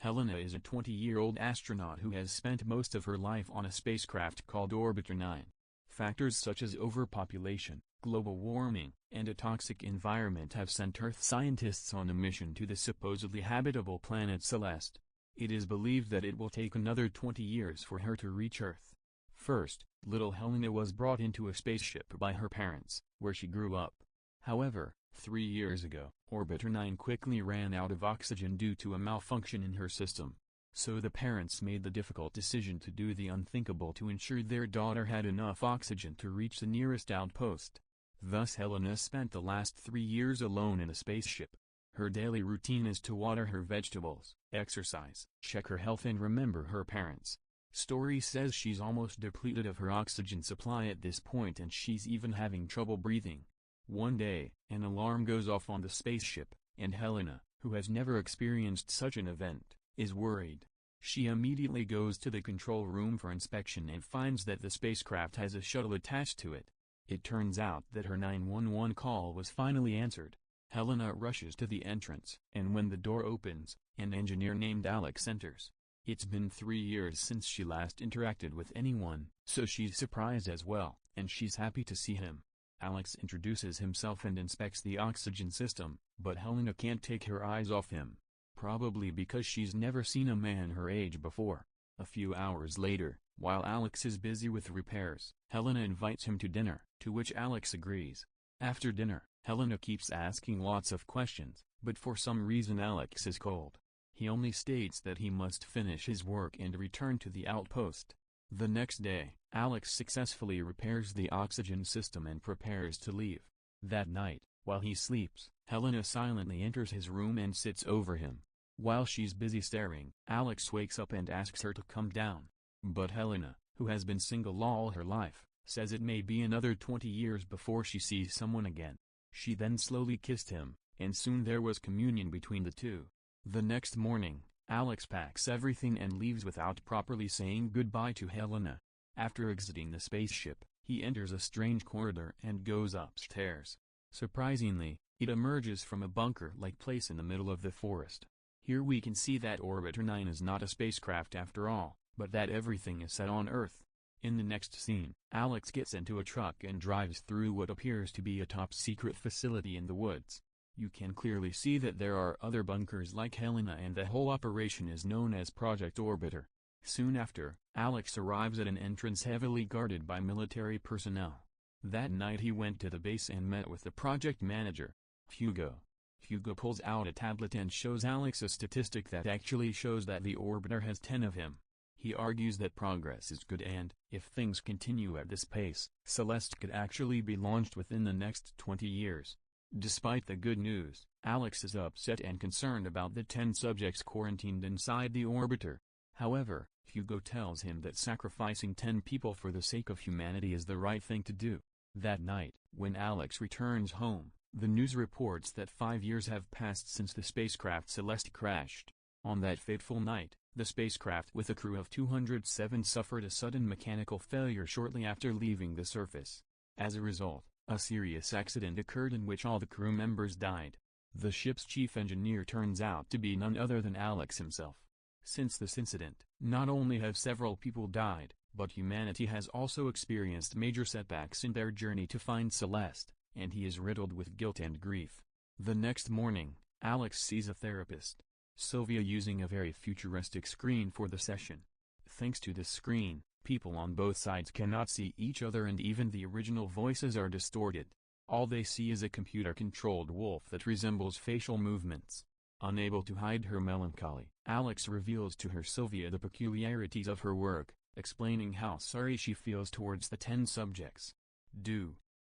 Helena is a 20-year-old astronaut who has spent most of her life on a spacecraft called Orbiter 9. Factors such as overpopulation, global warming, and a toxic environment have sent Earth scientists on a mission to the supposedly habitable planet Celeste. It is believed that it will take another 20 years for her to reach Earth. First, little Helena was brought into a spaceship by her parents, where she grew up. However, 3 years ago, Orbiter 9 quickly ran out of oxygen due to a malfunction in her system. So the parents made the difficult decision to do the unthinkable to ensure their daughter had enough oxygen to reach the nearest outpost. Thus Helena spent the last 3 years alone in a spaceship. Her daily routine is to water her vegetables, exercise, check her health and remember her parents. Story says she's almost depleted of her oxygen supply at this point and she's even having trouble breathing. One day, an alarm goes off on the spaceship, and Helena, who has never experienced such an event, is worried. She immediately goes to the control room for inspection and finds that the spacecraft has a shuttle attached to it. It turns out that her 911 call was finally answered. Helena rushes to the entrance, and when the door opens, an engineer named Alex enters. It's been 3 years since she last interacted with anyone, so she's surprised as well, and she's happy to see him. Alex introduces himself and inspects the oxygen system, but Helena can't take her eyes off him. Probably because she's never seen a man her age before. A few hours later, while Alex is busy with repairs, Helena invites him to dinner, to which Alex agrees. After dinner, Helena keeps asking lots of questions, but for some reason Alex is cold. He only states that he must finish his work and return to the outpost. The next day, Alex successfully repairs the oxygen system and prepares to leave. That night, while he sleeps, Helena silently enters his room and sits over him. While she's busy staring, Alex wakes up and asks her to come down. But Helena, who has been single all her life, says it may be another 20 years before she sees someone again. She then slowly kissed him, and soon there was communion between the two. The next morning, Alex packs everything and leaves without properly saying goodbye to Helena. After exiting the spaceship, he enters a strange corridor and goes upstairs. Surprisingly, it emerges from a bunker-like place in the middle of the forest. Here we can see that Orbiter 9 is not a spacecraft after all, but that everything is set on Earth. In the next scene, Alex gets into a truck and drives through what appears to be a top-secret facility in the woods. You can clearly see that there are other bunkers like Helena and the whole operation is known as Project Orbiter. Soon after, Alex arrives at an entrance heavily guarded by military personnel. That night he went to the base and met with the project manager, Hugo. Hugo pulls out a tablet and shows Alex a statistic that actually shows that the orbiter has 10 of him. He argues that progress is good and, if things continue at this pace, Celeste could actually be launched within the next 20 years. Despite the good news, Alex is upset and concerned about the 10 subjects quarantined inside the orbiter. However, Hugo tells him that sacrificing 10 people for the sake of humanity is the right thing to do. That night, when Alex returns home, the news reports that 5 years have passed since the spacecraft Celeste crashed. On that fateful night, the spacecraft with a crew of 207 suffered a sudden mechanical failure shortly after leaving the surface. As a result, a serious accident occurred in which all the crew members died. The ship's chief engineer turns out to be none other than Alex himself. Since this incident, not only have several people died, but humanity has also experienced major setbacks in their journey to find Celeste, and he is riddled with guilt and grief. The next morning, Alex sees a therapist, Sylvia, using a very futuristic screen for the session. Thanks to this screen, people on both sides cannot see each other and even the original voices are distorted. All they see is a computer-controlled wolf that resembles facial movements. Unable to hide her melancholy, Alex reveals to her Sylvia the peculiarities of her work, explaining how sorry she feels towards the 10 subjects.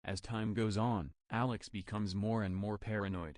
As time goes on, Alex becomes more and more paranoid.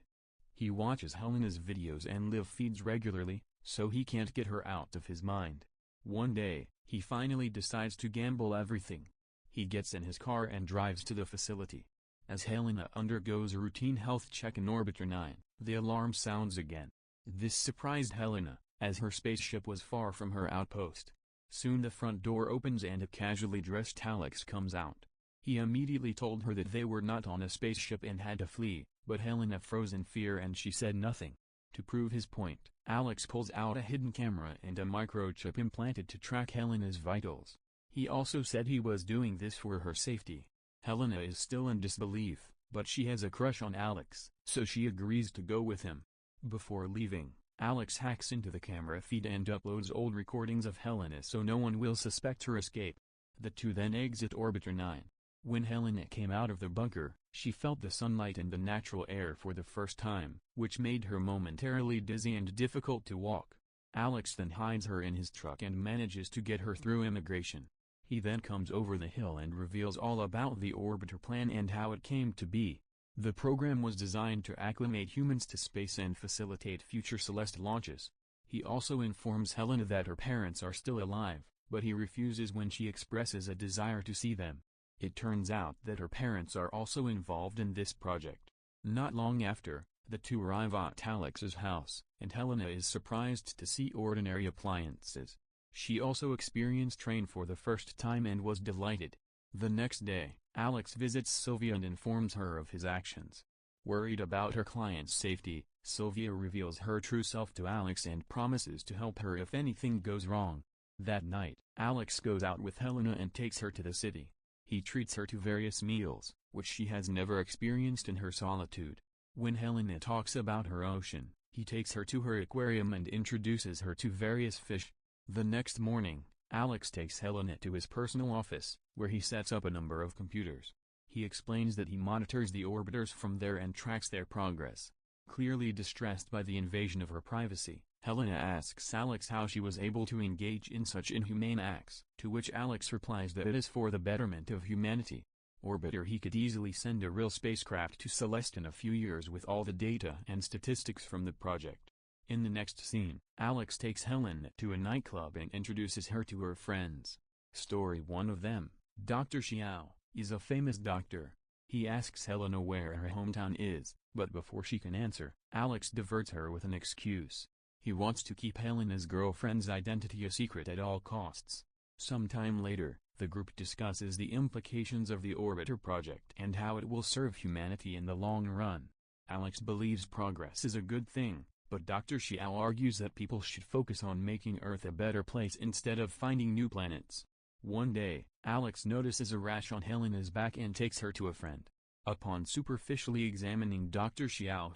He watches Helena's videos and live feeds regularly, so he can't get her out of his mind. One day, he finally decides to gamble everything. He gets in his car and drives to the facility. As Helena undergoes a routine health check in Orbiter 9, the alarm sounds again. This surprised Helena, as her spaceship was far from her outpost. Soon the front door opens and a casually dressed Alex comes out. He immediately told her that they were not on a spaceship and had to flee, but Helena froze in fear and she said nothing. To prove his point, Alex pulls out a hidden camera and a microchip implanted to track Helena's vitals. He also said he was doing this for her safety. Helena is still in disbelief, but she has a crush on Alex, so she agrees to go with him. Before leaving, Alex hacks into the camera feed and uploads old recordings of Helena so no one will suspect her escape. The two then exit Orbiter 9. When Helena came out of the bunker, she felt the sunlight and the natural air for the first time, which made her momentarily dizzy and difficult to walk. Alex then hides her in his truck and manages to get her through immigration. He then comes over the hill and reveals all about the Orbiter plan and how it came to be. The program was designed to acclimate humans to space and facilitate future Celeste launches. He also informs Helena that her parents are still alive, but he refuses when she expresses a desire to see them. It turns out that her parents are also involved in this project. Not long after, the two arrive at Alex's house, and Helena is surprised to see ordinary appliances. She also experienced rain for the first time and was delighted. The next day, Alex visits Sylvia and informs her of his actions. Worried about her client's safety, Sylvia reveals her true self to Alex and promises to help her if anything goes wrong. That night, Alex goes out with Helena and takes her to the city. He treats her to various meals, which she has never experienced in her solitude. When Helena talks about her ocean, he takes her to her aquarium and introduces her to various fish. The next morning, Alex takes Helena to his personal office, where he sets up a number of computers. He explains that he monitors the orbiters from there and tracks their progress. Clearly distressed by the invasion of her privacy, Helena asks Alex how she was able to engage in such inhumane acts, to which Alex replies that it is for the betterment of humanity. Orbiter he could easily send a real spacecraft to Celeste in a few years with all the data and statistics from the project. In the next scene, Alex takes Helena to a nightclub and introduces her to her friends. Story one of them, Dr. Xiao, is a famous doctor. He asks Helena where her hometown is, but before she can answer, Alex diverts her with an excuse. He wants to keep Helena's girlfriend's identity a secret at all costs. Sometime later, the group discusses the implications of the Orbiter project and how it will serve humanity in the long run. Alex believes progress is a good thing, but Dr. Xiao argues that people should focus on making Earth a better place instead of finding new planets. One day, Alex notices a rash on Helena's back and takes her to a friend. Upon superficially examining Dr. Xiao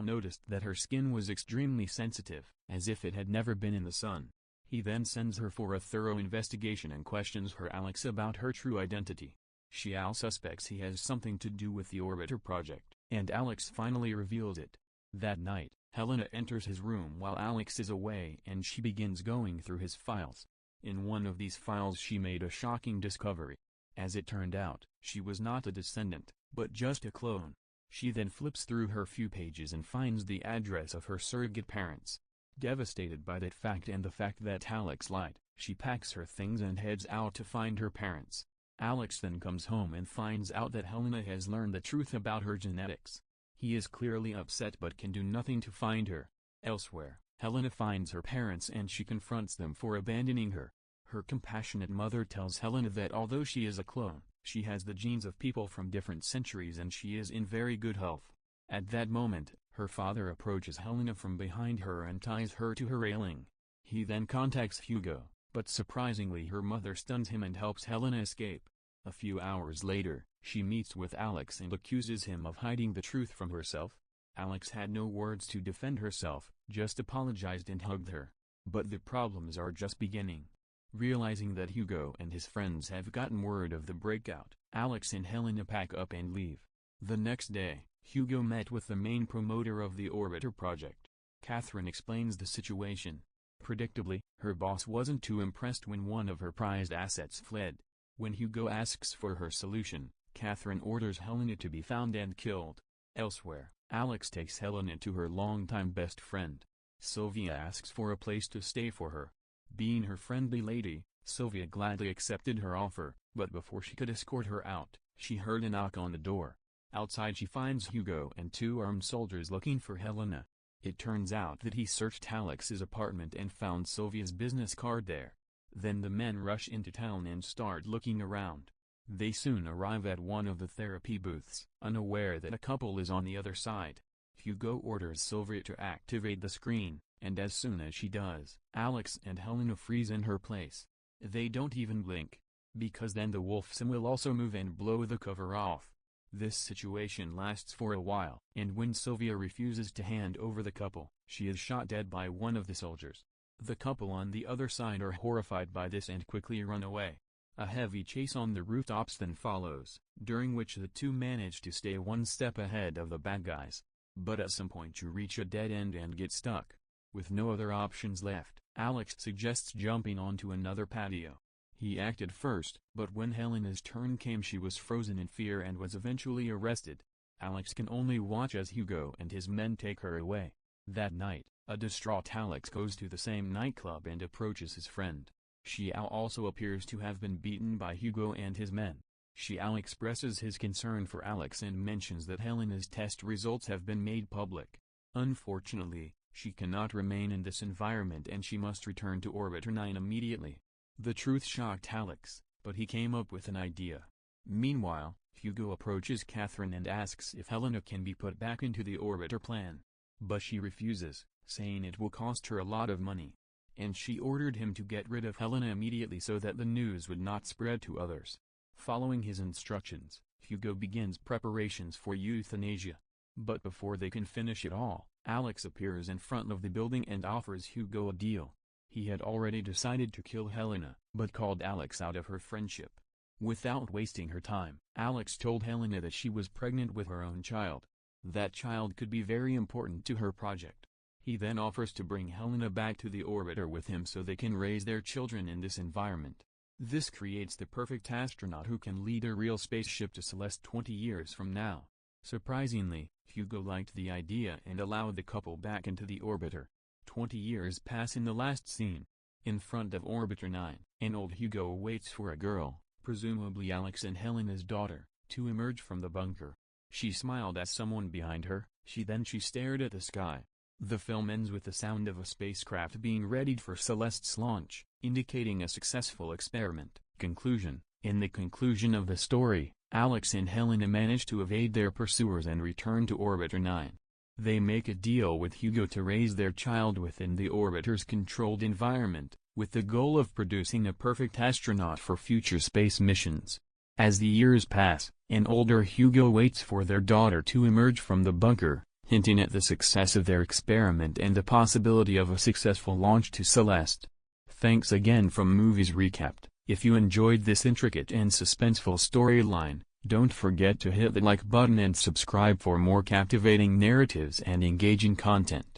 noticed that her skin was extremely sensitive, as if it had never been in the sun. He then sends her for a thorough investigation and questions her Alex about her true identity. Xiao suspects he has something to do with the Orbiter project, and Alex finally reveals it. That night, Helena enters his room while Alex is away and she begins going through his files. In one of these files she made a shocking discovery. As it turned out, she was not a descendant, but just a clone. She then flips through her few pages and finds the address of her surrogate parents. Devastated by that fact and the fact that Alex lied, she packs her things and heads out to find her parents. Alex then comes home and finds out that Helena has learned the truth about her genetics. He is clearly upset but can do nothing to find her. Elsewhere, Helena finds her parents and she confronts them for abandoning her. Her compassionate mother tells Helena that although she is a clone, she has the genes of people from different centuries and she is in very good health. At that moment, her father approaches Helena from behind her and ties her to her railing. He then contacts Hugo, but surprisingly her mother stuns him and helps Helena escape. A few hours later, she meets with Alex and accuses him of hiding the truth from herself. Alex had no words to defend herself, just apologized and hugged her. But the problems are just beginning. Realizing that Hugo and his friends have gotten word of the breakout, Alex and Helena pack up and leave. The next day, Hugo met with the main promoter of the Orbiter project. Catherine explains the situation. Predictably, her boss wasn't too impressed when one of her prized assets fled. When Hugo asks for her solution, Catherine orders Helena to be found and killed. Elsewhere, Alex takes Helena to her longtime best friend. Sylvia asks for a place to stay for her. Being her friendly lady, Sylvia gladly accepted her offer, but before she could escort her out, she heard a knock on the door. Outside she finds Hugo and two armed soldiers looking for Helena. It turns out that he searched Alex's apartment and found Sylvia's business card there. Then the men rush into town and start looking around. They soon arrive at one of the therapy booths, unaware that a couple is on the other side. Hugo orders Sylvia to activate the screen, and as soon as she does, Alex and Helena freeze in her place. They don't even blink, because then the wolf sim will also move and blow the cover off. This situation lasts for a while, and when Sylvia refuses to hand over the couple, she is shot dead by one of the soldiers. The couple on the other side are horrified by this and quickly run away. A heavy chase on the rooftops then follows, during which the two manage to stay one step ahead of the bad guys. But at some point you reach a dead end and get stuck. With no other options left, Alex suggests jumping onto another patio. He acted first, but when Helena's turn came she was frozen in fear and was eventually arrested. Alex can only watch as Hugo and his men take her away. That night, a distraught Alex goes to the same nightclub and approaches his friend. Xiao also appears to have been beaten by Hugo and his men. Xiao expresses his concern for Alex and mentions that Helena's test results have been made public. Unfortunately, she cannot remain in this environment and she must return to Orbiter 9 immediately. The truth shocked Alex, but he came up with an idea. Meanwhile, Hugo approaches Catherine and asks if Helena can be put back into the Orbiter plan. But she refuses, saying it will cost her a lot of money. And she ordered him to get rid of Helena immediately so that the news would not spread to others. Following his instructions, Hugo begins preparations for euthanasia. But before they can finish it all, Alex appears in front of the building and offers Hugo a deal. He had already decided to kill Helena, but called Alex out of her friendship. Without wasting her time, Alex told Helena that she was pregnant with her own child. That child could be very important to her project. He then offers to bring Helena back to the Orbiter with him so they can raise their children in this environment. This creates the perfect astronaut who can lead a real spaceship to Celeste 20 years from now. Surprisingly, Hugo liked the idea and allowed the couple back into the Orbiter. 20 years pass in the last scene. In front of Orbiter 9, an old Hugo waits for a girl, presumably Alex and Helena's daughter, to emerge from the bunker. She smiled at someone behind her, she stared at the sky. The film ends with the sound of a spacecraft being readied for Celeste's launch, indicating a successful experiment. Conclusion: in the conclusion of the story, Alex and Helena manage to evade their pursuers and return to Orbiter 9. They make a deal with Hugo to raise their child within the Orbiter's controlled environment, with the goal of producing a perfect astronaut for future space missions. As the years pass, an older Hugo waits for their daughter to emerge from the bunker, hinting at the success of their experiment and the possibility of a successful launch to Celeste. Thanks again from Movies Recapped. If you enjoyed this intricate and suspenseful storyline, don't forget to hit the like button and subscribe for more captivating narratives and engaging content.